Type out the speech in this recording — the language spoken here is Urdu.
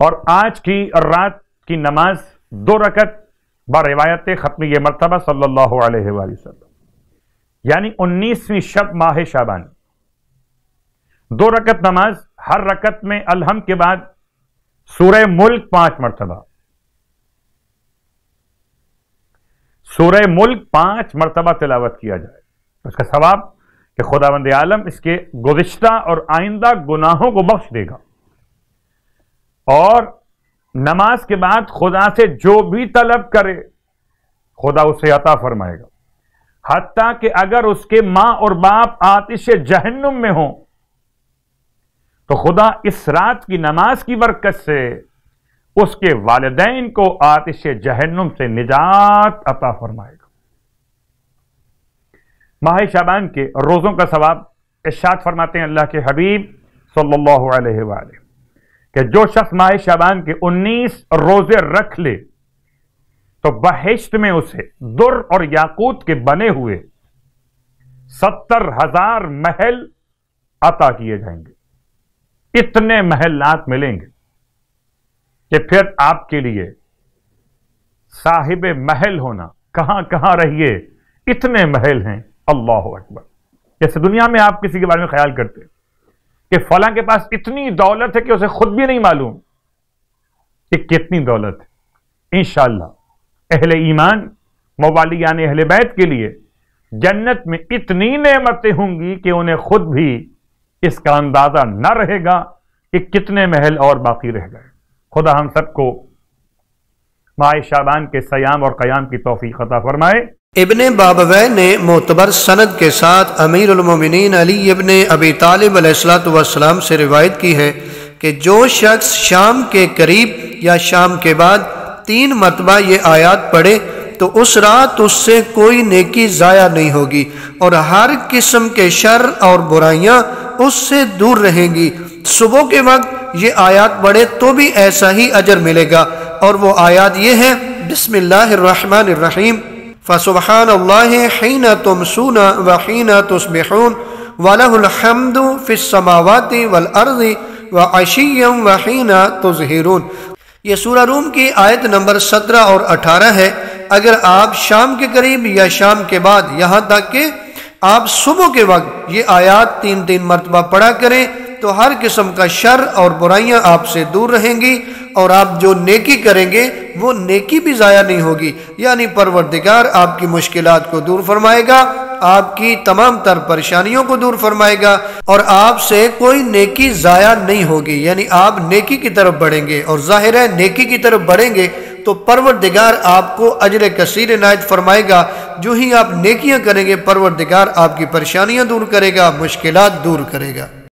اور آج کی رات کی نماز 2 رکعت بروایت ختمی مرتبہ صلی اللہ علیہ وآلہ وسلم، یعنی 19ویں شب ماہ شعبان، 2 رکعت نماز، ہر رکعت میں الحمد کے بعد سورہ ملک 5 مرتبہ، سورہ ملک 5 مرتبہ تلاوت کیا جائے، اس کا ثواب کہ خداوند عالم اس کے گزشتہ اور آئندہ گناہوں کو بخش دے گا، اور نماز کے بعد خدا سے جو بھی طلب کرے خدا اسے عطا فرمائے گا، حتیٰ کہ اگر اس کے ماں اور باپ آتش جہنم میں ہوں تو خدا اس رات کی نماز کی برکت سے اس کے والدین کو آتش جہنم سے نجات عطا فرمائے گا۔ ماہ شعبان کے روزوں کا ثواب ارشاد فرماتے ہیں اللہ کے حبیب صلی اللہ علیہ وآلہ کہ جو شخص ماہ شعبان کے 19 روزے رکھ لے تو بہشت میں اسے در اور یاقوت کے بنے ہوئے 70,000 محل عطا کیے جائیں گے۔ اتنے محلات ملیں گے کہ پھر آپ کے لیے صاحب محل ہونا کہاں کہاں رہیے، اتنے محل ہیں۔ اللہ اکبر۔ جیسے دنیا میں آپ کسی کے بارے میں خیال کرتے کہ فلاں کے پاس اتنی دولت ہے کہ اسے خود بھی نہیں معلوم کہ کتنی دولت ہے۔ انشاءاللہ اہل ایمان موالیان اہل بیت کے لیے جنت میں اتنی نعمتیں ہوں گی کہ انہیں خود بھی اس کا اندازہ نہ رہے گا کہ کتنے محل اور باقی رہ گئے۔ خدا ہم سب کو ماہ شعبان کے صیام اور قیام کی توفیق عطا فرمائے۔ ابن بابویہ نے معتبر سند کے ساتھ امیر المومنین علی ابن ابی طالب علیہ السلام سے روایت کی ہے کہ جو شخص شام کے قریب یا شام کے بعد 3 مرتبہ یہ آیات پڑھے تو اس رات اس سے کوئی نیکی ضائع نہیں ہوگی اور ہر قسم کے شر اور برائیاں اس سے دور رہیں گی۔ صبح کے وقت یہ آیات پڑھے تو بھی ایسا ہی اجر ملے گا، اور وہ آیات یہ ہیں: بسم اللہ الرحمن الرحیم، فسبحان اللہ حین تمسون وحین تصبحون وَلَهُ الْحَمْدُ فِي السَّمَاوَاتِ وَالْأَرْضِ وَعَشِيًّا وَحِينَ تُظْهِرُونَ۔ یہ سورہ روم کی آیت نمبر 17 اور 18 ہے۔ اگر آپ شام کے قریب یا شام کے بعد یہاں تک کہ آپ صبح کے وقت یہ آیات 3 مرتبہ پڑھا کریں تو ہر قسم کا شر اور برائیاں آپ سے دور رہیں گی، اور آپ جو نیکی کریں گے وہ نیکی بھی ضائع نہیں ہوگی، یعنی پروردگار آپ کی مشکلات کو دور فرمائے گا، آپ کی تمام تر پریشانیوں کو دور فرمائے گا، اور آپ سے کوئی نیکی ضائع نہیں ہوگی، یعنی آپ نیکی کی طرف بڑھیں گے، اور ظاہر ہے نیکی کی طرف بڑھیں گے تو پروردگار آپ کو اجر کثیر عنایت فرمائے گا۔ جو ہی آپ نیکیاں کریں گے پروردگار آپ کی پریشانیاں دور کرے گا، مشکلات دور کرے گا۔